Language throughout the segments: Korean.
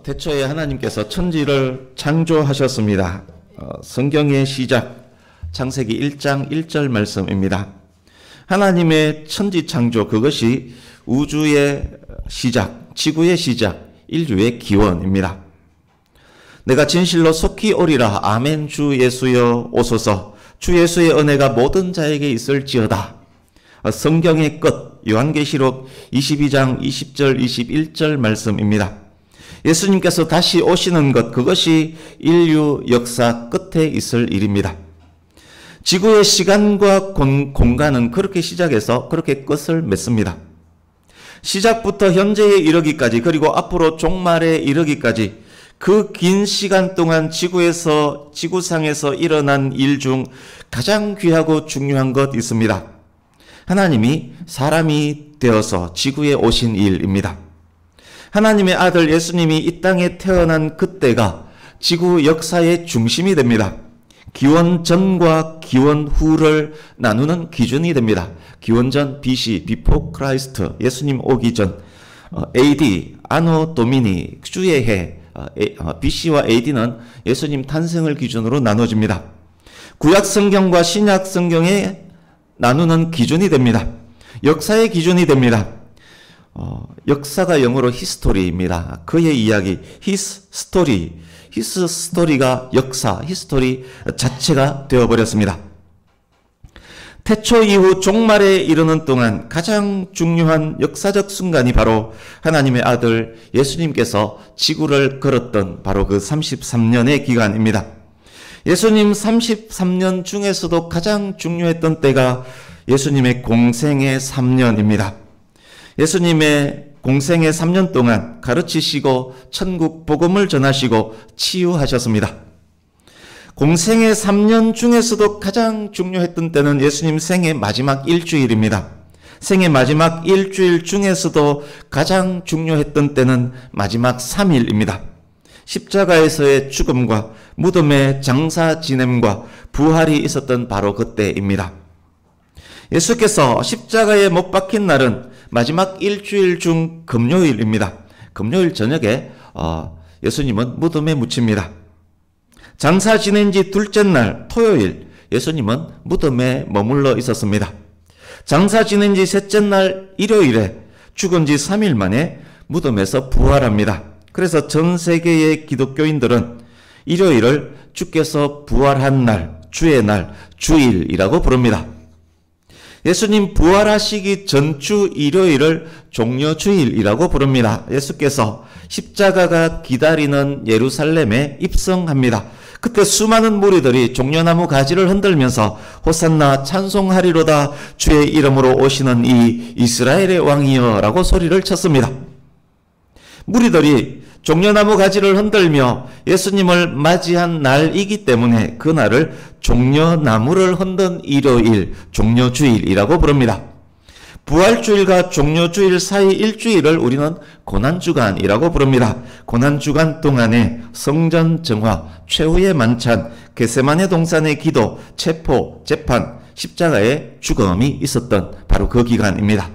태초에 하나님께서 천지를 창조하셨습니다. 성경의 시작, 창세기 1장 1절 말씀입니다. 하나님의 천지 창조, 그것이 우주의 시작, 지구의 시작, 인류의 기원입니다. 내가 진실로 속히 오리라. 아멘. 주 예수여 오소서. 주 예수의 은혜가 모든 자에게 있을지어다. 성경의 끝, 요한계시록 22장 20절 21절 말씀입니다. 예수님께서 다시 오시는 것, 그것이 인류 역사 끝에 있을 일입니다. 지구의 시간과 공간은 그렇게 시작해서 그렇게 끝을 맺습니다. 시작부터 현재에 이르기까지, 그리고 앞으로 종말에 이르기까지 그 긴 시간 동안 지구상에서 일어난 일 중 가장 귀하고 중요한 것 있습니다. 하나님이 사람이 되어서 지구에 오신 일입니다. 하나님의 아들 예수님이 이 땅에 태어난 그때가 지구 역사의 중심이 됩니다. 기원 전과 기원 후를 나누는 기준이 됩니다. 기원 전 BC, Before Christ, 예수님 오기 전, AD, 아노 도미니, 주의 해, BC와 AD는 예수님 탄생을 기준으로 나눠집니다. 구약 성경과 신약 성경에 나누는 기준이 됩니다. 역사의 기준이 됩니다. 역사가 영어로 history입니다. 그의 이야기, his story가 역사, history 자체가 되어버렸습니다. 태초 이후 종말에 이르는 동안 가장 중요한 역사적 순간이 바로 하나님의 아들 예수님께서 지구를 걸었던 바로 그 33년의 기간입니다. 예수님 33년 중에서도 가장 중요했던 때가 예수님의 공생의 3년입니다. 예수님의 공생의 3년 동안 가르치시고 천국 복음을 전하시고 치유하셨습니다. 공생의 3년 중에서도 가장 중요했던 때는 예수님 생의 마지막 일주일입니다. 생의 마지막 일주일 중에서도 가장 중요했던 때는 마지막 3일입니다. 십자가에서의 죽음과 무덤의 장사 지냄과 부활이 있었던 바로 그때입니다. 예수께서 십자가에 못 박힌 날은 마지막 일주일 중 금요일입니다. 금요일 저녁에 예수님은 무덤에 묻힙니다. 장사 지낸 지 둘째 날 토요일 예수님은 무덤에 머물러 있었습니다. 장사 지낸 지 셋째 날 일요일에 죽은 지 3일 만에 무덤에서 부활합니다. 그래서 전 세계의 기독교인들은 일요일을 주께서 부활한 날, 주의 날, 주일이라고 부릅니다. 예수님 부활하시기 전주 일요일을 종려주일이라고 부릅니다. 예수께서 십자가가 기다리는 예루살렘에 입성합니다. 그때 수많은 무리들이 종려나무 가지를 흔들면서 호산나 찬송하리로다, 주의 이름으로 오시는 이 이스라엘의 왕이여 라고 소리를 쳤습니다. 무리들이 종려나무 가지를 흔들며 예수님을 맞이한 날이기 때문에 그 날을 종려나무를 흔든 일요일, 종려주일이라고 부릅니다. 부활주일과 종려주일 사이 일주일을 우리는 고난주간이라고 부릅니다. 고난주간 동안에 성전 정화, 최후의 만찬, 겟세마네 동산의 기도, 체포, 재판, 십자가의 죽음이 있었던 바로 그 기간입니다.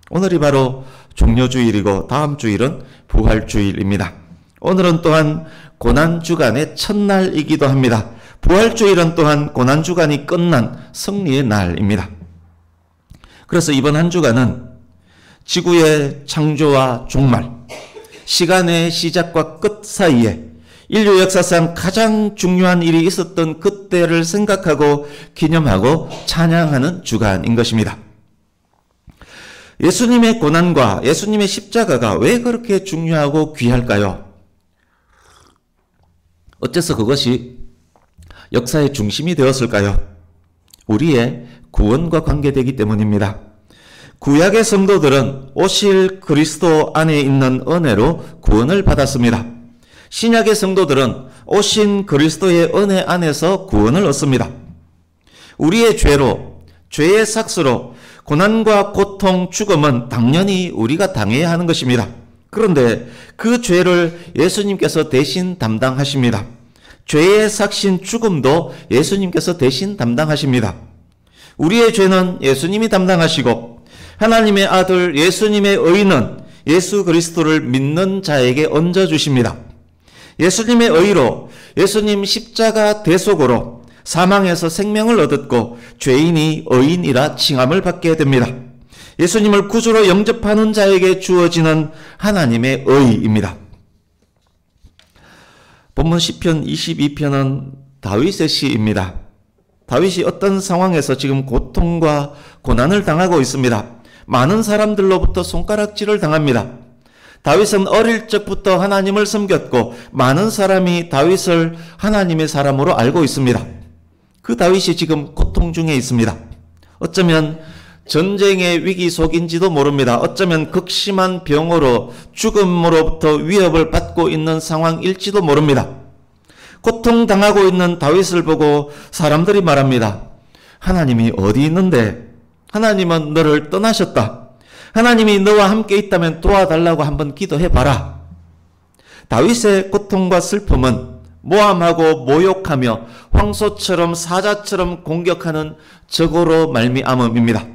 오늘이 바로 종려주일이고 다음 주일은 부활주일입니다. 오늘은 또한 고난주간의 첫날이기도 합니다. 부활주일은 또한 고난주간이 끝난 승리의 날입니다. 그래서 이번 한 주간은 지구의 창조와 종말, 시간의 시작과 끝 사이에 인류 역사상 가장 중요한 일이 있었던 그때를 생각하고 기념하고 찬양하는 주간인 것입니다. 예수님의 고난과 예수님의 십자가가 왜 그렇게 중요하고 귀할까요? 어째서 그것이 역사의 중심이 되었을까요? 우리의 구원과 관계되기 때문입니다. 구약의 성도들은 오실 그리스도 안에 있는 은혜로 구원을 받았습니다. 신약의 성도들은 오신 그리스도의 은혜 안에서 구원을 얻습니다. 우리의 죄로, 죄의 삭스로 고난과 고통, 죽음은 당연히 우리가 당해야 하는 것입니다. 그런데 그 죄를 예수님께서 대신 담당하십니다. 죄의 삭신 죽음도 예수님께서 대신 담당하십니다. 우리의 죄는 예수님이 담당하시고 하나님의 아들 예수님의 의는 예수 그리스도를 믿는 자에게 얹어주십니다. 예수님의 의로, 예수님 십자가 대속으로 사망에서 생명을 얻었고 죄인이 의인이라 칭함을 받게 됩니다. 예수님을 구주로 영접하는 자에게 주어지는 하나님의 의입니다. 본문 시편 22편은 다윗의 시입니다. 다윗이 어떤 상황에서 지금 고통과 고난을 당하고 있습니다. 많은 사람들로부터 손가락질을 당합니다. 다윗은 어릴 적부터 하나님을 섬겼고 많은 사람이 다윗을 하나님의 사람으로 알고 있습니다. 그 다윗이 지금 고통 중에 있습니다. 어쩌면 전쟁의 위기 속인지도 모릅니다. 어쩌면 극심한 병으로 죽음으로부터 위협을 받고 있는 상황일지도 모릅니다. 고통당하고 있는 다윗을 보고 사람들이 말합니다. 하나님이 어디 있는데? 하나님은 너를 떠나셨다. 하나님이 너와 함께 있다면 도와달라고 한번 기도해봐라. 다윗의 고통과 슬픔은 모함하고 모욕하며 황소처럼 사자처럼 공격하는 적으로 말미암음입니다.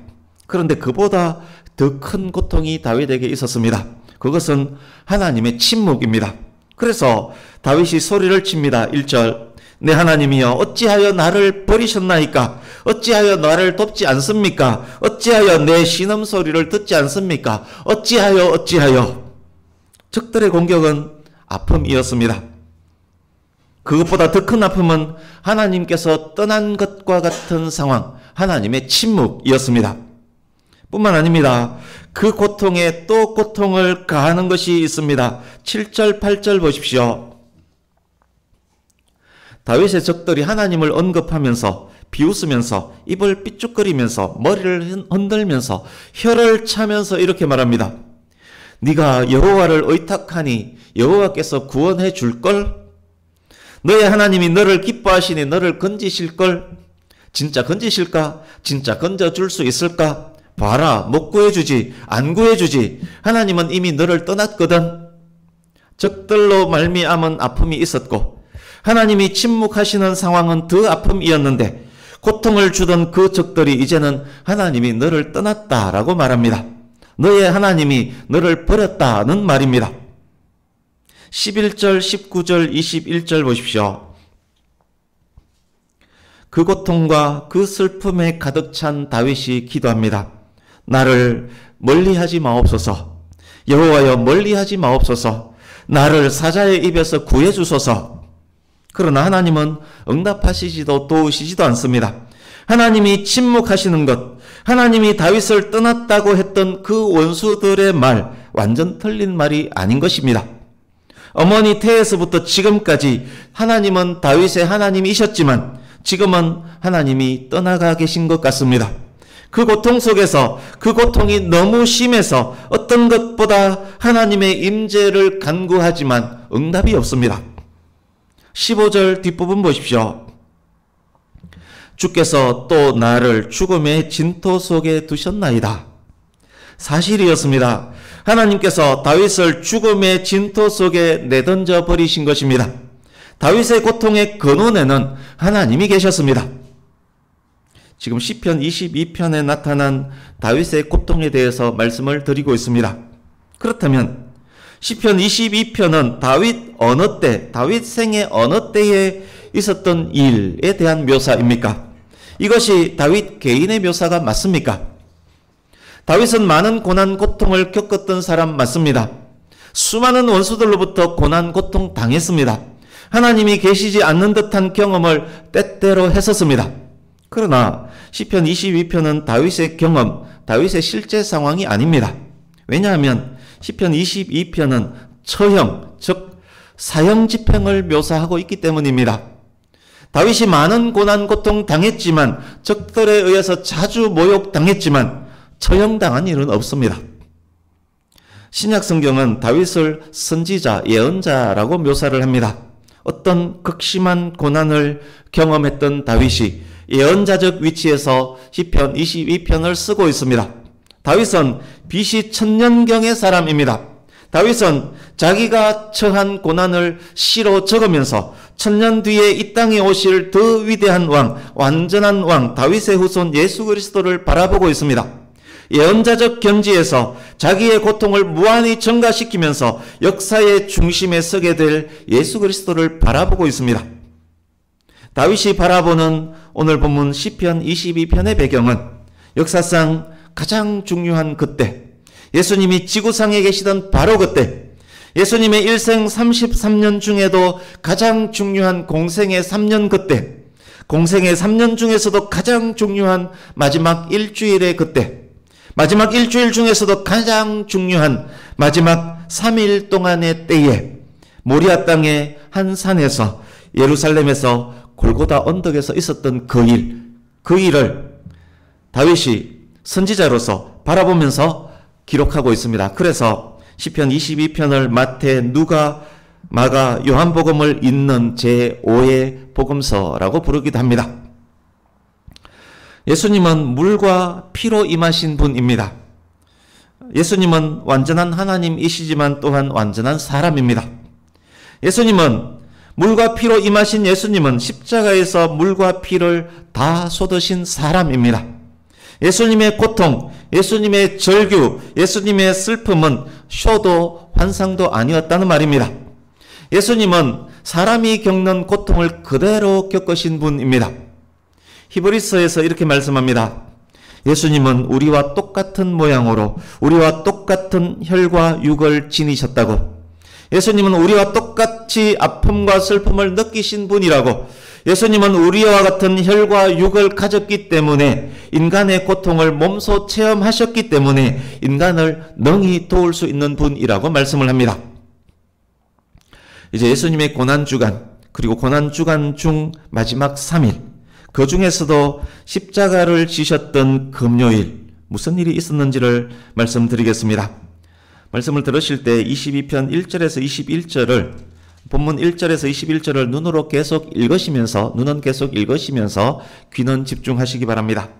그런데 그보다 더 큰 고통이 다윗에게 있었습니다. 그것은 하나님의 침묵입니다. 그래서 다윗이 소리를 칩니다. 1절 내 하나님이여 어찌하여 나를 버리셨나이까? 어찌하여 나를 돕지 않습니까? 어찌하여 내 신음소리를 듣지 않습니까? 어찌하여 적들의 공격은 아픔이었습니다. 그것보다 더 큰 아픔은 하나님께서 떠난 것과 같은 상황, 하나님의 침묵이었습니다. 뿐만 아닙니다. 그 고통에 또 고통을 가하는 것이 있습니다. 7절, 8절 보십시오. 다윗의 적들이 하나님을 언급하면서 비웃으면서 입을 삐죽거리면서 머리를 흔들면서 혀를 차면서 이렇게 말합니다. 네가 여호와를 의탁하니 여호와께서 구원해 줄걸? 너의 하나님이 너를 기뻐하시니 너를 건지실걸? 진짜 건지실까? 진짜 건져줄 수 있을까? 봐라, 못 구해주지, 안 구해주지. 하나님은 이미 너를 떠났거든. 적들로 말미암은 아픔이 있었고 하나님이 침묵하시는 상황은 더 아픔이었는데 고통을 주던 그 적들이 이제는 하나님이 너를 떠났다라고 말합니다. 너의 하나님이 너를 버렸다는 말입니다. 11절, 19절, 21절 보십시오. 그 고통과 그 슬픔에 가득 찬 다윗이 기도합니다. 나를 멀리하지 마옵소서. 여호와여 멀리하지 마옵소서. 나를 사자의 입에서 구해주소서. 그러나 하나님은 응답하시지도 도우시지도 않습니다. 하나님이 침묵하시는 것, 하나님이 다윗을 떠났다고 했던 그 원수들의 말, 완전 틀린 말이 아닌 것입니다. 어머니 태에서부터 지금까지 하나님은 다윗의 하나님이셨지만 지금은 하나님이 떠나가 계신 것 같습니다. 그 고통 속에서 그 고통이 너무 심해서 어떤 것보다 하나님의 임재를 간구하지만 응답이 없습니다. 15절 뒷부분 보십시오. 주께서 또 나를 죽음의 진토 속에 두셨나이다. 사실이었습니다. 하나님께서 다윗을 죽음의 진토 속에 내던져 버리신 것입니다. 다윗의 고통의 근원에는 하나님이 계셨습니다. 지금 시편 22편에 나타난 다윗의 고통에 대해서 말씀을 드리고 있습니다. 그렇다면 시편 22편은 다윗 어느 때, 다윗 생의 어느 때에 있었던 일에 대한 묘사입니까? 이것이 다윗 개인의 묘사가 맞습니까? 다윗은 많은 고난, 고통을 겪었던 사람 맞습니다. 수많은 원수들로부터 고난, 고통 당했습니다. 하나님이 계시지 않는 듯한 경험을 때때로 했었습니다. 그러나 시편 22편은 다윗의 경험, 다윗의 실제 상황이 아닙니다. 왜냐하면 시편 22편은 처형, 즉 사형 집행을 묘사하고 있기 때문입니다. 다윗이 많은 고난, 고통 당했지만 적들에 의해서 자주 모욕당했지만 처형당한 일은 없습니다. 신약 성경은 다윗을 선지자, 예언자라고 묘사를 합니다. 어떤 극심한 고난을 경험했던 다윗이 예언자적 위치에서 시편 22편을 쓰고 있습니다. 다윗은 BC 1000년경의 사람입니다. 다윗은 자기가 처한 고난을 시로 적으면서 1000년 뒤에 이 땅에 오실 더 위대한 왕, 완전한 왕, 다윗의 후손 예수 그리스도를 바라보고 있습니다. 예언자적 견지에서 자기의 고통을 무한히 증가시키면서 역사의 중심에 서게 될 예수 그리스도를 바라보고 있습니다. 다윗이 바라보는 오늘 본문 시편 22편의 배경은 역사상 가장 중요한 그때, 예수님이 지구상에 계시던 바로 그때, 예수님의 일생 33년 중에도 가장 중요한 공생의 3년 그때, 공생의 3년 중에서도 가장 중요한 마지막 일주일의 그때, 마지막 일주일 중에서도 가장 중요한 마지막 3일 동안의 때에 모리아 땅의 한 산에서, 예루살렘에서 골고다 언덕에서 있었던 그 일을 다윗이 선지자로서 바라보면서 기록하고 있습니다. 그래서 시편 22편을 마태, 누가, 마가, 요한복음을 잇는 제5의 복음서라고 부르기도 합니다. 예수님은 물과 피로 임하신 분입니다. 예수님은 완전한 하나님이시지만 또한 완전한 사람입니다. 예수님은 물과 피로 임하신 예수님은 십자가에서 물과 피를 다 쏟으신 사람입니다. 예수님의 고통, 예수님의 절규, 예수님의 슬픔은 쇼도 환상도 아니었다는 말입니다. 예수님은 사람이 겪는 고통을 그대로 겪으신 분입니다. 히브리서에서 이렇게 말씀합니다. 예수님은 우리와 똑같은 모양으로 우리와 똑같은 혈과 육을 지니셨다고. 예수님은 우리와 똑같이 아픔과 슬픔을 느끼신 분이라고. 예수님은 우리와 같은 혈과 육을 가졌기 때문에 인간의 고통을 몸소 체험하셨기 때문에 인간을 능히 도울 수 있는 분이라고 말씀을 합니다. 이제 예수님의 고난주간, 그리고 고난주간 중 마지막 3일, 그 중에서도 십자가를 지셨던 금요일, 무슨 일이 있었는지를 말씀드리겠습니다. 말씀을 들으실 때 22편 1절에서 21절을, 본문 1절에서 21절을 눈으로 계속 읽으시면서, 눈은 계속 읽으시면서 귀는 집중하시기 바랍니다.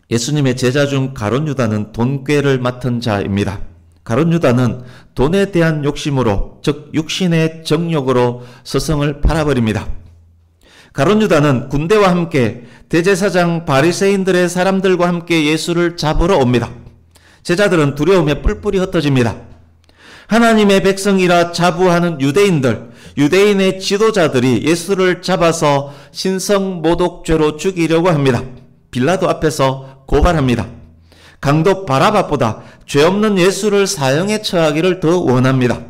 예수님의 제자 중 가룟 유다는 돈꾀를 맡은 자입니다. 가룟 유다는 돈에 대한 욕심으로, 즉 육신의 정욕으로 스승을 팔아버립니다. 가룟 유다는 군대와 함께 대제사장 바리새인들의 사람들과 함께 예수를 잡으러 옵니다. 제자들은 두려움에 뿔뿔이 흩어집니다. 하나님의 백성이라 자부하는 유대인들, 유대인의 지도자들이 예수를 잡아서 신성모독죄로 죽이려고 합니다. 빌라도 앞에서 고발합니다. 강도 바라바보다 죄 없는 예수를 사형에 처하기를 더 원합니다.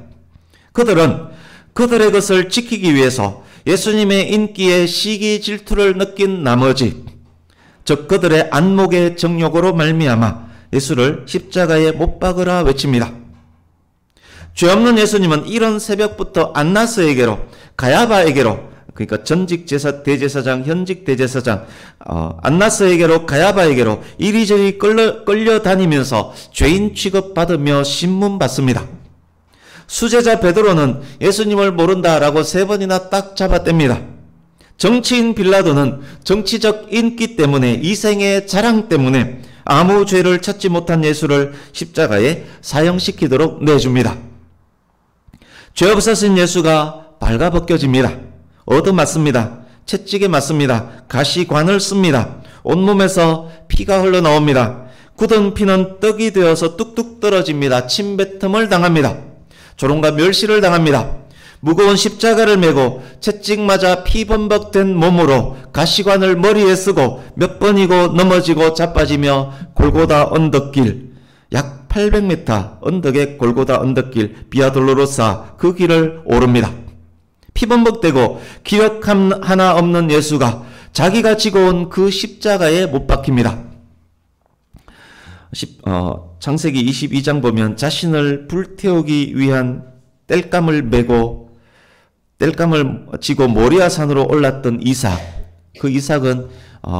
그들은 그들의 것을 지키기 위해서 예수님의 인기에 시기 질투를 느낀 나머지, 즉 그들의 안목의 정욕으로 말미암아 예수를 십자가에 못 박으라 외칩니다. 죄 없는 예수님은 이런 새벽부터 안나스에게로, 가야바에게로, 그러니까 전직 대제사장, 현직 대제사장, 안나스에게로, 가야바에게로 이리저리 끌려다니면서 죄인 취급받으며 신문받습니다. 수제자 베드로는 예수님을 모른다라고 3번이나 딱 잡아뗍니다. 정치인 빌라도는 정치적 인기 때문에, 이생의 자랑 때문에 아무 죄를 찾지 못한 예수를 십자가에 사형시키도록 내줍니다. 죄 없으신 예수가 발가벗겨집니다. 얻어맞습니다. 채찍에 맞습니다. 가시관을 씁니다. 온몸에서 피가 흘러나옵니다. 굳은 피는 떡이 되어서 뚝뚝 떨어집니다. 침뱉음을 당합니다. 조롱과 멸시를 당합니다. 무거운 십자가를 메고 채찍 맞아 피범벅된 몸으로 가시관을 머리에 쓰고 몇 번이고 넘어지고 자빠지며 골고다 언덕길, 약 800m 언덕의 골고다 언덕길, 비아돌로로사, 그 길을 오릅니다. 피범벅되고 기력 하나 없는 예수가 자기가 지고 온 그 십자가에 못 박힙니다. 창세기 22장 보면 자신을 불태우기 위한 땔감을 지고 모리아산으로 올랐던 이삭, 그 이삭은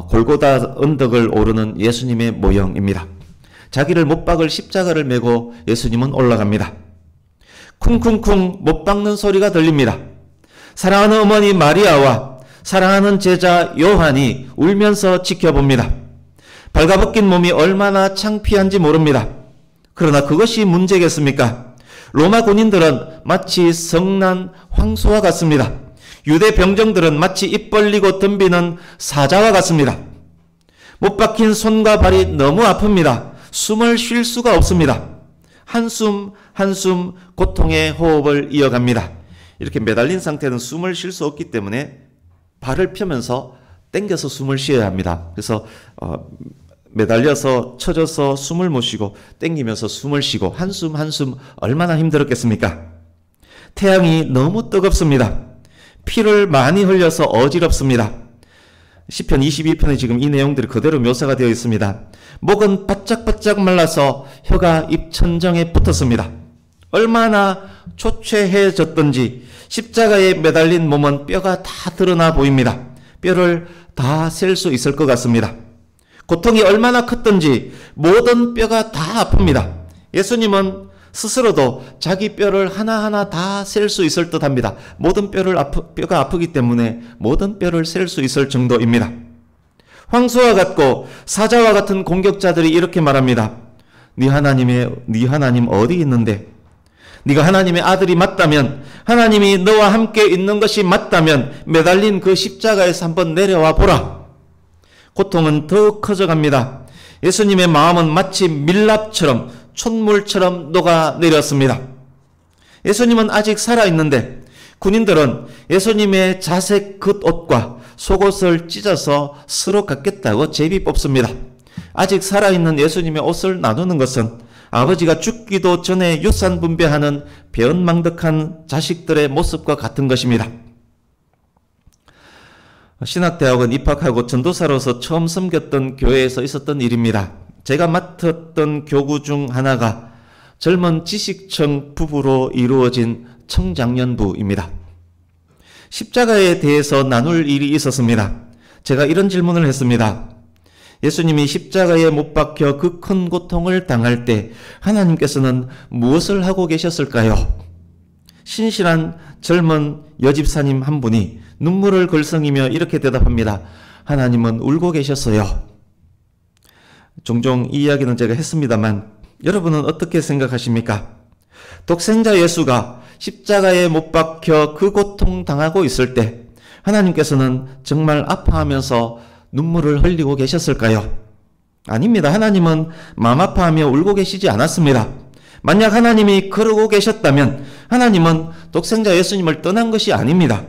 골고다 언덕을 오르는 예수님의 모형입니다. 자기를 못 박을 십자가를 메고 예수님은 올라갑니다. 쿵쿵쿵 못 박는 소리가 들립니다. 사랑하는 어머니 마리아와 사랑하는 제자 요한이 울면서 지켜봅니다. 발가벗긴 몸이 얼마나 창피한지 모릅니다. 그러나 그것이 문제겠습니까? 로마 군인들은 마치 성난 황소와 같습니다. 유대 병정들은 마치 입 벌리고 덤비는 사자와 같습니다. 못 박힌 손과 발이 너무 아픕니다. 숨을 쉴 수가 없습니다. 한숨 한숨 고통의 호흡을 이어갑니다. 이렇게 매달린 상태는 숨을 쉴 수 없기 때문에 발을 펴면서 당겨서 숨을 쉬어야 합니다. 그래서 매달려서 쳐져서 숨을 못 쉬고 당기면서 숨을 쉬고 한숨 한숨 얼마나 힘들었겠습니까? 태양이 너무 뜨겁습니다. 피를 많이 흘려서 어지럽습니다. 시편 22편에 지금 이 내용들이 그대로 묘사가 되어 있습니다. 목은 바짝바짝 말라서 혀가 입천정에 붙었습니다. 얼마나 초췌해졌던지 십자가에 매달린 몸은 뼈가 다 드러나 보입니다. 뼈를 다 셀 수 있을 것 같습니다. 고통이 얼마나 컸던지 모든 뼈가 다 아픕니다. 예수님은 스스로도 자기 뼈를 하나하나 다 셀 수 있을 듯 합니다. 모든 뼈가 아프기 때문에 모든 뼈를 셀 수 있을 정도입니다. 황소와 같고 사자와 같은 공격자들이 이렇게 말합니다. 네 하나님 어디 있는데? 네가 하나님의 아들이 맞다면, 하나님이 너와 함께 있는 것이 맞다면 매달린 그 십자가에서 한번 내려와 보라. 고통은 더 커져갑니다. 예수님의 마음은 마치 밀랍처럼 촛물처럼 녹아내렸습니다. 예수님은 아직 살아있는데 군인들은 예수님의 자색 겉옷과 속옷을 찢어서 서로 갖겠다고 제비 뽑습니다. 아직 살아있는 예수님의 옷을 나누는 것은 아버지가 죽기도 전에 유산 분배하는 배은망덕한 자식들의 모습과 같은 것입니다. 신학대학원 입학하고 전도사로서 처음 섬겼던 교회에서 있었던 일입니다. 제가 맡았던 교구 중 하나가 젊은 지식청 부부로 이루어진 청장년부입니다. 십자가에 대해서 나눌 일이 있었습니다. 제가 이런 질문을 했습니다. 예수님이 십자가에 못 박혀 그 큰 고통을 당할 때 하나님께서는 무엇을 하고 계셨을까요? 신실한 젊은 여집사님 한 분이 눈물을 글썽이며 이렇게 대답합니다. 하나님은 울고 계셨어요. 종종 이 이야기는 제가 했습니다만 여러분은 어떻게 생각하십니까? 독생자 예수가 십자가에 못 박혀 그 고통 당하고 있을 때 하나님께서는 정말 아파하면서 눈물을 흘리고 계셨을까요? 아닙니다. 하나님은 마음 아파하며 울고 계시지 않았습니다. 만약 하나님이 그러고 계셨다면 하나님은 독생자 예수님을 떠난 것이 아닙니다.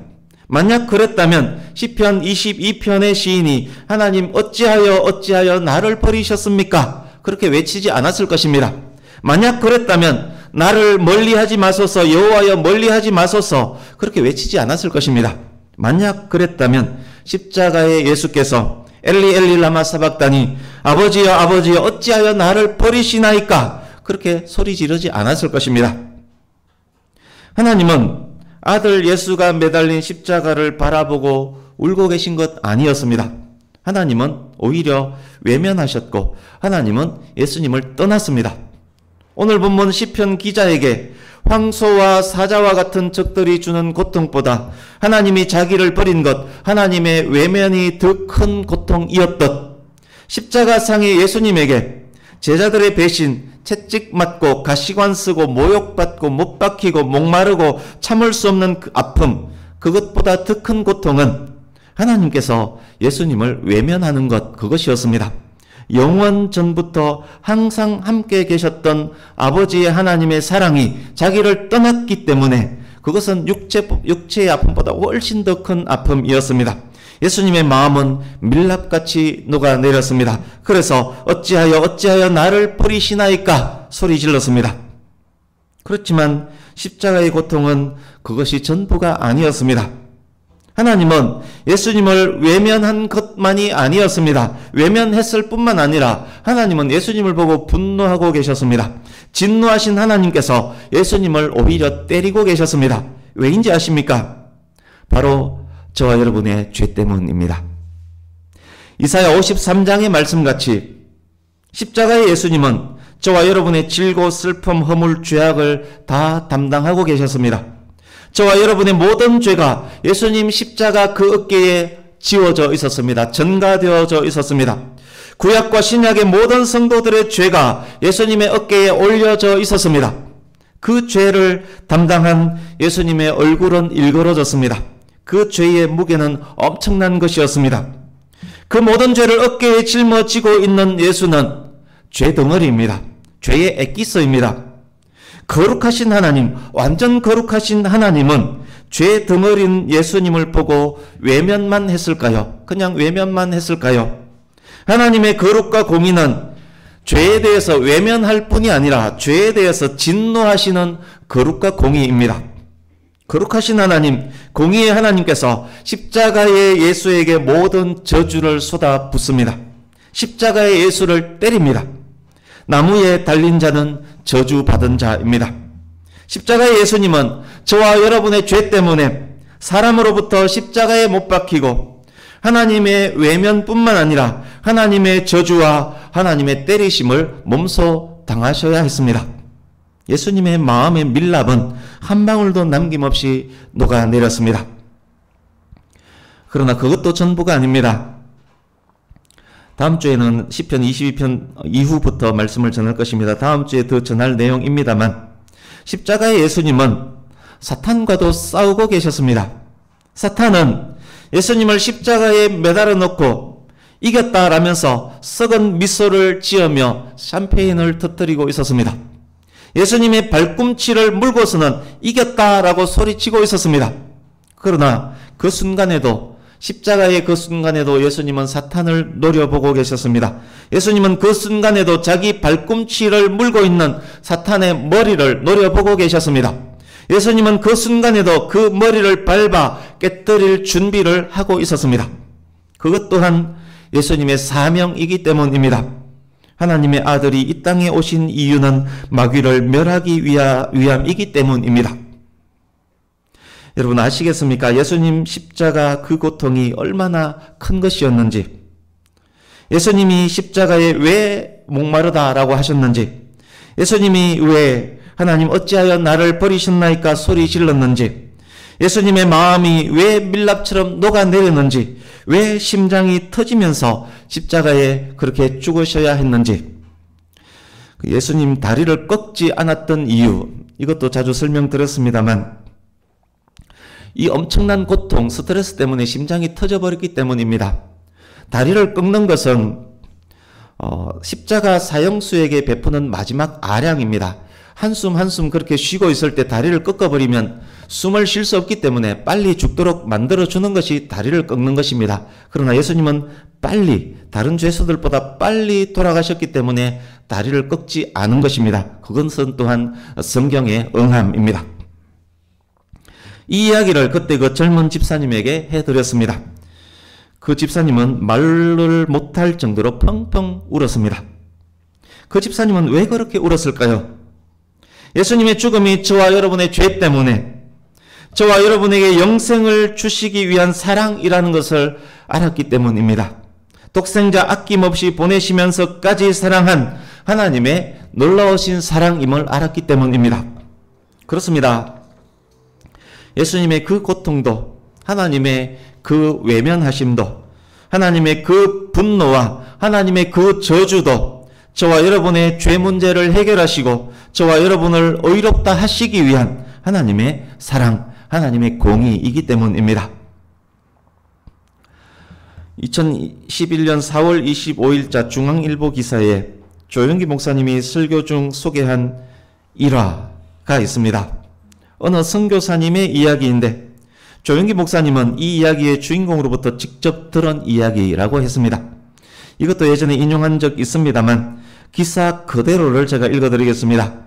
만약 그랬다면 시편 22편의 시인이 하나님 어찌하여 나를 버리셨습니까? 그렇게 외치지 않았을 것입니다. 만약 그랬다면 나를 멀리하지 마소서, 여호와여 멀리하지 마소서, 그렇게 외치지 않았을 것입니다. 만약 그랬다면 십자가의 예수께서 엘리 엘리 라마 사박다니 아버지여 아버지여 어찌하여 나를 버리시나이까, 그렇게 소리 지르지 않았을 것입니다. 하나님은 아들 예수가 매달린 십자가를 바라보고 울고 계신 것 아니었습니다. 하나님은 오히려 외면하셨고 하나님은 예수님을 떠났습니다. 오늘 본문 시편 기자에게 황소와 사자와 같은 적들이 주는 고통보다 하나님이 자기를 버린 것, 하나님의 외면이 더 큰 고통이었듯 십자가상의 예수님에게 제자들의 배신, 채찍 맞고 가시관 쓰고 모욕받고 못 박히고 목마르고 참을 수 없는 그 아픔, 그것보다 더 큰 고통은 하나님께서 예수님을 외면하는 것, 그것이었습니다. 영원 전부터 항상 함께 계셨던 아버지의 하나님의 사랑이 자기를 떠났기 때문에 그것은 육체의 아픔보다 훨씬 더 큰 아픔이었습니다. 예수님의 마음은 밀랍같이 녹아내렸습니다. 그래서 어찌하여 나를 버리시나이까 소리 질렀습니다. 그렇지만 십자가의 고통은 그것이 전부가 아니었습니다. 하나님은 예수님을 외면한 것만이 아니었습니다. 외면했을 뿐만 아니라 하나님은 예수님을 보고 분노하고 계셨습니다. 진노하신 하나님께서 예수님을 오히려 때리고 계셨습니다. 왜인지 아십니까? 바로 저와 여러분의 죄 때문입니다. 이사야 53장의 말씀같이 십자가의 예수님은 저와 여러분의 질고 슬픔, 허물, 죄악을 다 담당하고 계셨습니다. 저와 여러분의 모든 죄가 예수님 십자가 그 어깨에 지워져 있었습니다. 전가되어져 있었습니다. 구약과 신약의 모든 성도들의 죄가 예수님의 어깨에 올려져 있었습니다. 그 죄를 담당한 예수님의 얼굴은 일그러졌습니다. 그 죄의 무게는 엄청난 것이었습니다. 그 모든 죄를 어깨에 짊어지고 있는 예수는 죄 덩어리입니다. 죄의 엑기스입니다. 거룩하신 하나님, 완전 거룩하신 하나님은 죄 덩어리인 예수님을 보고 외면만 했을까요? 그냥 외면만 했을까요? 하나님의 거룩과 공의는 죄에 대해서 외면할 뿐이 아니라 죄에 대해서 진노하시는 거룩과 공의입니다. 거룩하신 하나님, 공의의 하나님께서 십자가의 예수에게 모든 저주를 쏟아붓습니다. 십자가의 예수를 때립니다. 나무에 달린 자는 저주받은 자입니다. 십자가의 예수님은 저와 여러분의 죄 때문에 사람으로부터 십자가에 못 박히고 하나님의 외면뿐만 아니라 하나님의 저주와 하나님의 때리심을 몸소 당하셔야 했습니다. 예수님의 마음의 밀랍은 한 방울도 남김없이 녹아내렸습니다. 그러나 그것도 전부가 아닙니다. 다음 주에는 시편 22편 이후부터 말씀을 전할 것입니다. 다음 주에 더 전할 내용입니다만 십자가의 예수님은 사탄과도 싸우고 계셨습니다. 사탄은 예수님을 십자가에 매달아 놓고 이겼다라면서 썩은 미소를 지으며 샴페인을 터뜨리고 있었습니다. 예수님의 발꿈치를 물고서는 이겼다라고 소리치고 있었습니다. 그러나 그 순간에도 십자가의 그 순간에도 예수님은 사탄을 노려보고 계셨습니다. 예수님은 그 순간에도 자기 발꿈치를 물고 있는 사탄의 머리를 노려보고 계셨습니다. 예수님은 그 순간에도 그 머리를 밟아 깨뜨릴 준비를 하고 있었습니다. 그것 또한 예수님의 사명이기 때문입니다. 하나님의 아들이 이 땅에 오신 이유는 마귀를 멸하기 위함이기 때문입니다. 여러분 아시겠습니까? 예수님 십자가 그 고통이 얼마나 큰 것이었는지, 예수님이 십자가에 왜 목마르다라고 하셨는지, 예수님이 왜 하나님 어찌하여 나를 버리셨나이까 소리 질렀는지, 예수님의 마음이 왜 밀랍처럼 녹아내렸는지, 왜 심장이 터지면서 십자가에 그렇게 죽으셔야 했는지, 예수님 다리를 꺾지 않았던 이유, 이것도 자주 설명드렸습니다만 이 엄청난 고통, 스트레스 때문에 심장이 터져버렸기 때문입니다. 다리를 꺾는 것은 십자가 사형수에게 베푸는 마지막 아량입니다. 한숨 한숨 그렇게 쉬고 있을 때 다리를 꺾어버리면 숨을 쉴 수 없기 때문에 빨리 죽도록 만들어주는 것이 다리를 꺾는 것입니다. 그러나 예수님은 빨리, 다른 죄수들보다 빨리 돌아가셨기 때문에 다리를 꺾지 않은 것입니다. 그것은 또한 성경의 응함입니다. 이 이야기를 그때 그 젊은 집사님에게 해드렸습니다. 그 집사님은 말을 못할 정도로 펑펑 울었습니다. 그 집사님은 왜 그렇게 울었을까요? 예수님의 죽음이 저와 여러분의 죄 때문에 저와 여러분에게 영생을 주시기 위한 사랑이라는 것을 알았기 때문입니다. 독생자 아낌없이 보내시면서까지 사랑한 하나님의 놀라우신 사랑임을 알았기 때문입니다. 그렇습니다. 예수님의 그 고통도, 하나님의 그 외면하심도, 하나님의 그 분노와 하나님의 그 저주도 저와 여러분의 죄 문제를 해결하시고 저와 여러분을 의롭다 하시기 위한 하나님의 사랑, 하나님의 공의이기 때문입니다. 2011년 4월 25일자 중앙일보 기사에 조영기 목사님이 설교 중 소개한 일화가 있습니다. 어느 선교사님의 이야기인데 조영기 목사님은 이 이야기의 주인공으로부터 직접 들은 이야기라고 했습니다. 이것도 예전에 인용한 적 있습니다만 기사 그대로를 제가 읽어드리겠습니다.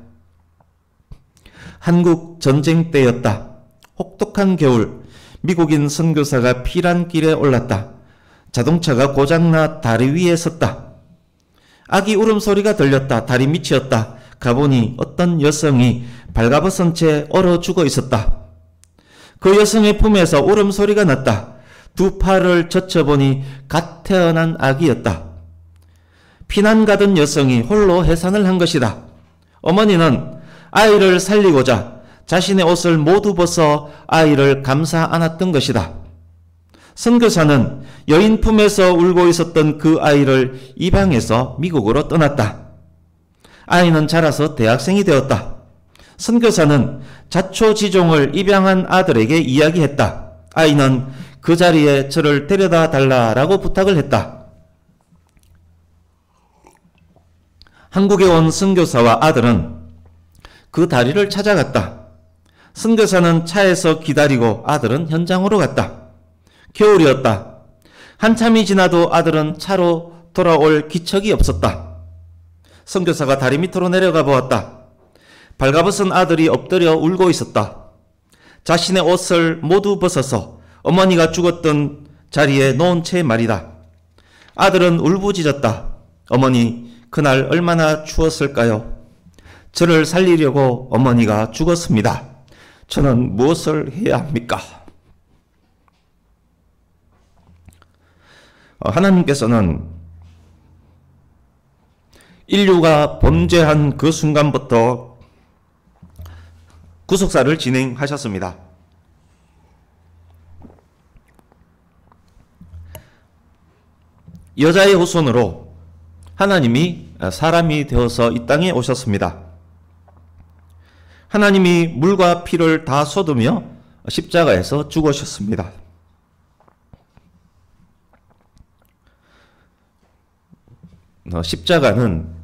한국 전쟁 때였다. 혹독한 겨울, 미국인 선교사가 피란길에 올랐다. 자동차가 고장나 다리 위에 섰다. 아기 울음소리가 들렸다. 다리 밑이었다. 가보니 어떤 여성이 발가벗은 채 얼어 죽어 있었다. 그 여성의 품에서 울음소리가 났다. 두 팔을 젖혀보니 갓 태어난 아기였다. 피난 가던 여성이 홀로 해산을 한 것이다. 어머니는 아이를 살리고자 자신의 옷을 모두 벗어 아이를 감싸 안았던 것이다. 선교사는 여인 품에서 울고 있었던 그 아이를 입양해서 미국으로 떠났다. 아이는 자라서 대학생이 되었다. 선교사는 자초지종을 입양한 아들에게 이야기했다. 아이는 그 자리에 저를 데려다 달라라고 부탁을 했다. 한국에 온 선교사와 아들은 그 다리를 찾아갔다. 선교사는 차에서 기다리고 아들은 현장으로 갔다. 겨울이었다. 한참이 지나도 아들은 차로 돌아올 기척이 없었다. 선교사가 다리 밑으로 내려가 보았다. 발가벗은 아들이 엎드려 울고 있었다. 자신의 옷을 모두 벗어서 어머니가 죽었던 자리에 놓은 채 말이다. 아들은 울부짖었다. 어머니, 그날 얼마나 추웠을까요? 저를 살리려고 어머니가 죽었습니다. 저는 무엇을 해야 합니까? 하나님께서는 인류가 범죄한 그 순간부터 구속사를 진행하셨습니다. 여자의 후손으로 하나님이 사람이 되어서 이 땅에 오셨습니다. 하나님이 물과 피를 다 쏟으며 십자가에서 죽으셨습니다. 십자가는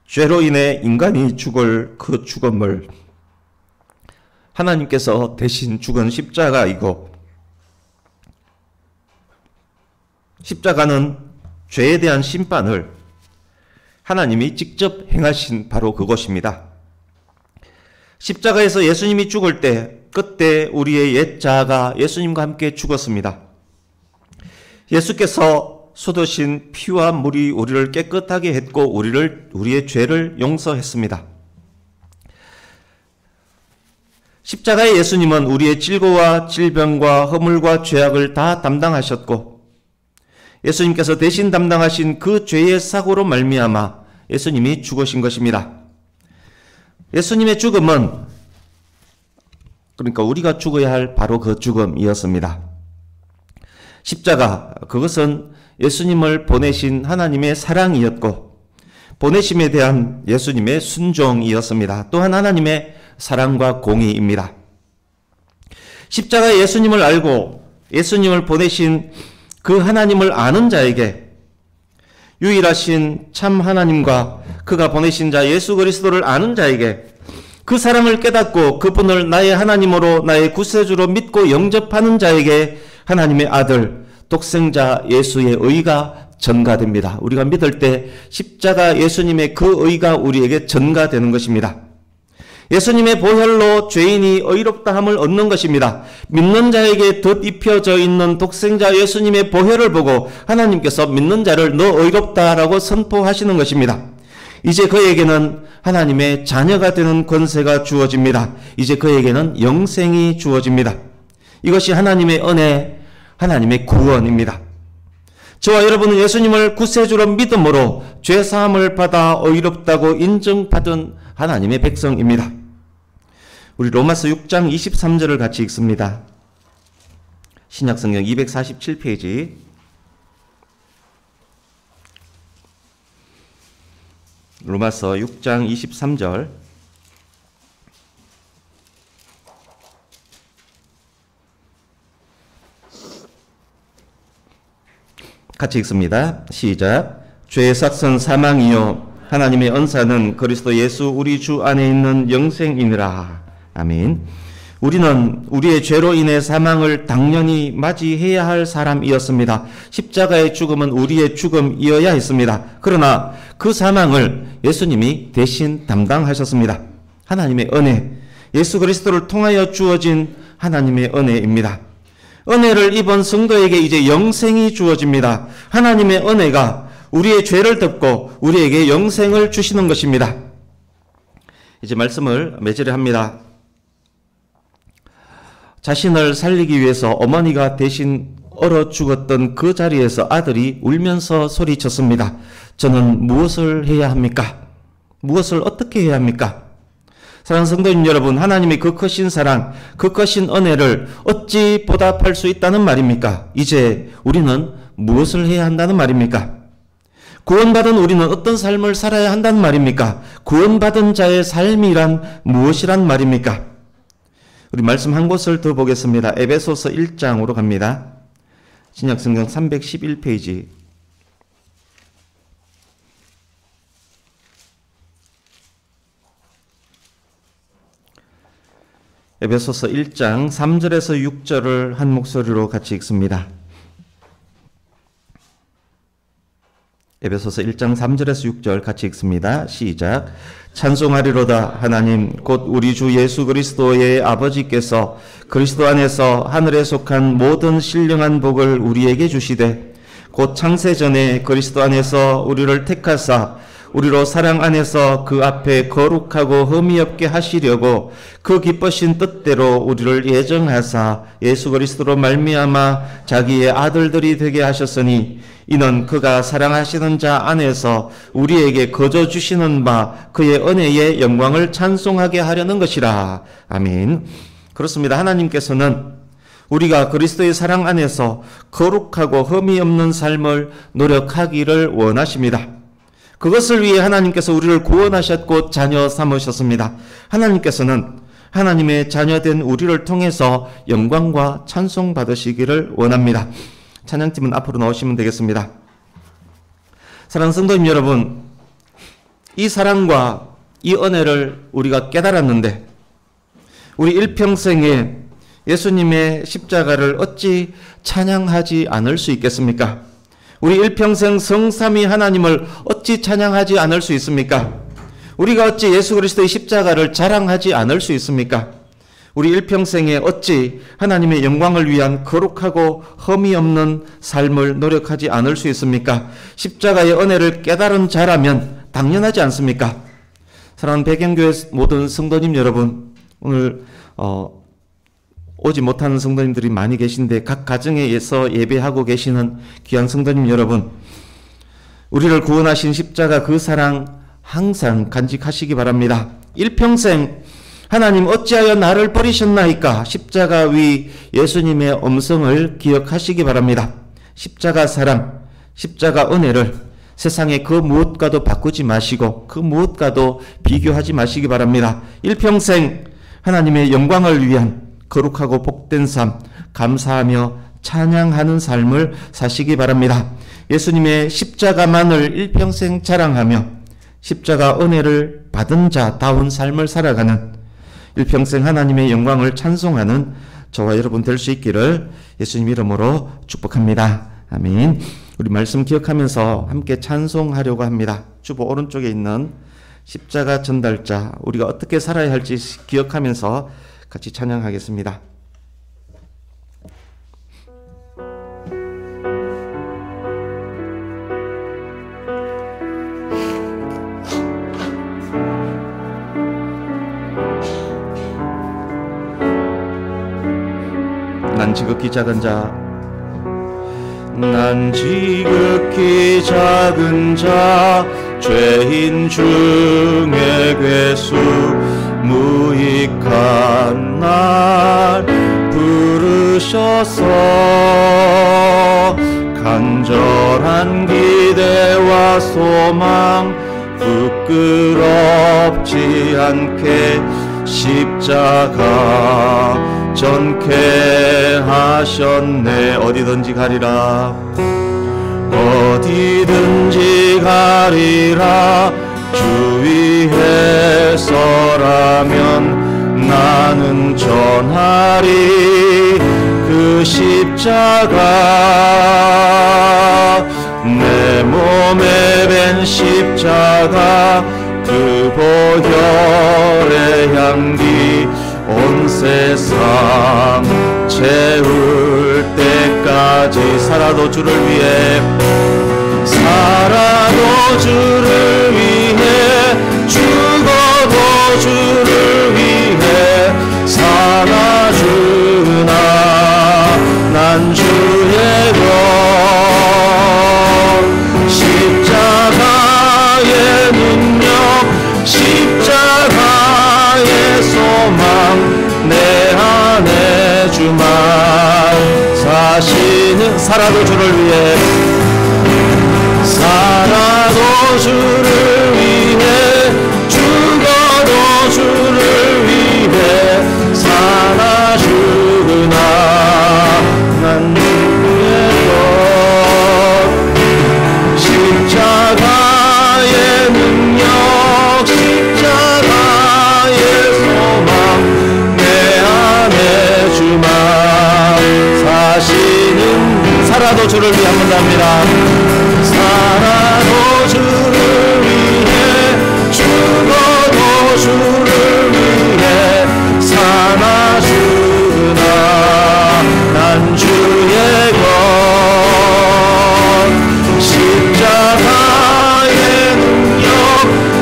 죄로 인해 인간이 죽을 그 죽음을 하나님께서 대신 죽은 십자가이고, 십자가는 죄에 대한 심판을 하나님이 직접 행하신 바로 그것입니다. 십자가에서 예수님이 죽을 때 그때 우리의 옛 자아가 예수님과 함께 죽었습니다. 예수께서 쏟으신 피와 물이 우리를 깨끗하게 했고 우리의 죄를 용서했습니다. 십자가의 예수님은 우리의 질고와 질병과 허물과 죄악을 다 담당하셨고, 예수님께서 대신 담당하신 그 죄의 사고로 말미암아 예수님이 죽으신 것입니다. 예수님의 죽음은 그러니까 우리가 죽어야 할 바로 그 죽음이었습니다. 십자가, 그것은 예수님을 보내신 하나님의 사랑이었고 보내심에 대한 예수님의 순종이었습니다. 또한 하나님의 사랑과 공의입니다. 십자가의 예수님을 알고 예수님을 보내신 그 하나님을 아는 자에게 유일하신 참 하나님과 그가 보내신 자 예수 그리스도를 아는 자에게 그 사랑을 깨닫고 그분을 나의 하나님으로 나의 구세주로 믿고 영접하는 자에게 하나님의 아들 독생자 예수의 의가 전가됩니다. 우리가 믿을 때 십자가 예수님의 그 의가 우리에게 전가되는 것입니다. 예수님의 보혈로 죄인이 의롭다함을 얻는 것입니다. 믿는 자에게 덧입혀져 있는 독생자 예수님의 보혈을 보고 하나님께서 믿는 자를 너 의롭다라고 선포하시는 것입니다. 이제 그에게는 하나님의 자녀가 되는 권세가 주어집니다. 이제 그에게는 영생이 주어집니다. 이것이 하나님의 은혜, 하나님의 구원입니다. 저와 여러분은 예수님을 구세주로 믿음으로 죄사함을 받아 의롭다고 인정받은 하나님의 백성입니다. 우리 로마서 6장 23절을 같이 읽습니다. 신약성경 247페이지. 로마서 6장 23절. 같이 읽습니다. 시작. 죄의 삭은 사망이요 하나님의 은사는 그리스도 예수 우리 주 안에 있는 영생이니라. 아멘. 우리는 우리의 죄로 인해 사망을 당연히 맞이해야 할 사람이었습니다. 십자가의 죽음은 우리의 죽음이어야 했습니다. 그러나 그 사망을 예수님이 대신 담당하셨습니다. 하나님의 은혜, 예수 그리스도를 통하여 주어진 하나님의 은혜입니다. 은혜를 입은 성도에게 이제 영생이 주어집니다. 하나님의 은혜가 우리의 죄를 덮고 우리에게 영생을 주시는 것입니다. 이제 말씀을 맺으려 합니다. 자신을 살리기 위해서 어머니가 대신 얼어 죽었던 그 자리에서 아들이 울면서 소리쳤습니다. 저는 무엇을 해야 합니까? 무엇을 어떻게 해야 합니까? 사랑하는 성도님 여러분, 하나님의 그 크신 사랑, 그 크신 은혜를 어찌 보답할 수 있다는 말입니까? 이제 우리는 무엇을 해야 한다는 말입니까? 구원받은 우리는 어떤 삶을 살아야 한다는 말입니까? 구원받은 자의 삶이란 무엇이란 말입니까? 우리 말씀 한 곳을 더 보겠습니다. 에베소서 1장으로 갑니다. 신약성경 311페이지. 에베소서 1장 3절에서 6절을 한 목소리로 같이 읽습니다. 에베소서 1장 3절에서 6절 같이 읽습니다. 시작. 찬송하리로다. 하나님 곧 우리 주 예수 그리스도의 아버지께서 그리스도 안에서 하늘에 속한 모든 신령한 복을 우리에게 주시되 곧 창세전에 그리스도 안에서 우리를 택하사 우리로 사랑 안에서 그 앞에 거룩하고 흠이 없게 하시려고 그 기쁘신 뜻대로 우리를 예정하사 예수 그리스도로 말미암아 자기의 아들들이 되게 하셨으니 이는 그가 사랑하시는 자 안에서 우리에게 거저 주시는 바 그의 은혜의 영광을 찬송하게 하려는 것이라. 아멘. 그렇습니다. 하나님께서는 우리가 그리스도의 사랑 안에서 거룩하고 흠이 없는 삶을 노력하기를 원하십니다. 그것을 위해 하나님께서 우리를 구원하셨고 자녀 삼으셨습니다. 하나님께서는 하나님의 자녀된 우리를 통해서 영광과 찬송 받으시기를 원합니다. 찬양팀은 앞으로 나오시면 되겠습니다. 사랑하는 성도님 여러분, 이 사랑과 이 은혜를 우리가 깨달았는데 우리 일평생에 예수님의 십자가를 어찌 찬양하지 않을 수 있겠습니까? 우리 일평생 성삼위 하나님을 어찌 찬양하지 않을 수 있습니까? 우리가 어찌 예수 그리스도의 십자가를 자랑하지 않을 수 있습니까? 우리 일평생에 어찌 하나님의 영광을 위한 거룩하고 흠이 없는 삶을 노력하지 않을 수 있습니까? 십자가의 은혜를 깨달은 자라면 당연하지 않습니까? 사랑하는 배경교회 모든 성도님 여러분, 오늘 오지 못하는 성도님들이 많이 계신데 각 가정에서 예배하고 계시는 귀한 성도님 여러분, 우리를 구원하신 십자가 그 사랑 항상 간직하시기 바랍니다. 일평생 하나님 어찌하여 나를 버리셨나이까? 십자가 위 예수님의 음성을 기억하시기 바랍니다. 십자가 사랑, 십자가 은혜를 세상의 그 무엇과도 바꾸지 마시고 그 무엇과도 비교하지 마시기 바랍니다. 일평생 하나님의 영광을 위한 거룩하고 복된 삶, 감사하며 찬양하는 삶을 사시기 바랍니다. 예수님의 십자가만을 일평생 자랑하며 십자가 은혜를 받은 자다운 삶을 살아가는 일평생 하나님의 영광을 찬송하는 저와 여러분 될 수 있기를 예수님 이름으로 축복합니다. 아멘. 우리 말씀 기억하면서 함께 찬송하려고 합니다. 주보 오른쪽에 있는 십자가 전달자, 우리가 어떻게 살아야 할지 기억하면서 같이 찬양하겠습니다. 난 지극히 작은 자, 난 지극히 작은 자, 죄인 중에 괴수 무익한 날 부르셔서 간절한 기대와 소망 부끄럽지 않게 십자가 전케 하셨네. 어디든지 가리라, 어디든지 가리라. 주 위에 서라면 나는 전하리 그 십자가. 내 몸에 밴 십자가, 그 보혈의 향기 온 세상 채울 때까지 살아도 주를 위해, 살아도 주를 위해, 죽어도 주를 위해 살아주나. 난 주의 것, 십자가의 능력, 십자가의 소망, 내 안에 주만 사시는. 살아도 주를 위해, 살아도 주를 위해, 죽어도 주를 위해 살아 살아도 주를 위해 한 번 더 합니다. 살아도 주를 위해 죽어도 주를 위해 삼아주나 난 주의 것 십자가의 능력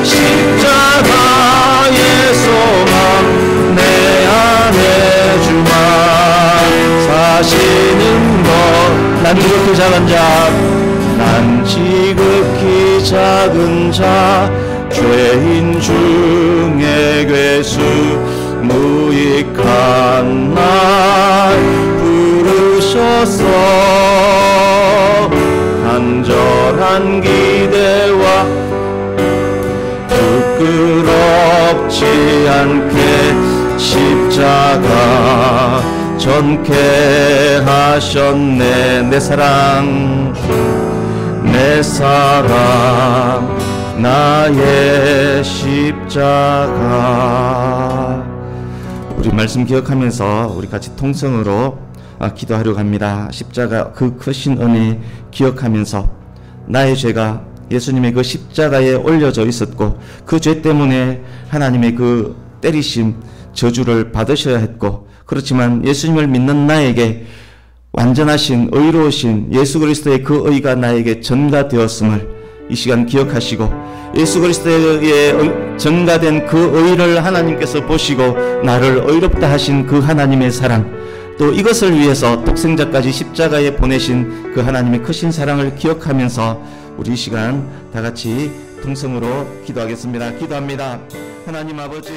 십자가의 소망 내 안에 주만 사시는 것 난 지극히 작은 자 난 지극히 작은 자 죄인 중에 괴수 무익한 날 부르셔서 간절한 기대와 부끄럽지 않게 십자가 전케 하셨네. 내 사랑 나의 십자가. 우리 말씀 기억하면서 우리 같이 통성으로 기도하려고 합니다. 십자가 그 크신 은혜 기억하면서 나의 죄가 예수님의 그 십자가에 올려져 있었고 그 죄 때문에 하나님의 그 때리심 저주를 받으셔야 했고 그렇지만 예수님을 믿는 나에게 완전하신 의로우신 예수 그리스도의 그 의가 나에게 전가되었음을 이 시간 기억하시고 예수 그리스도의 전가된 그 의를 하나님께서 보시고 나를 의롭다 하신 그 하나님의 사랑 또 이것을 위해서 독생자까지 십자가에 보내신 그 하나님의 크신 사랑을 기억하면서 우리 이 시간 다 같이 통성으로 기도하겠습니다. 기도합니다. 하나님 아버지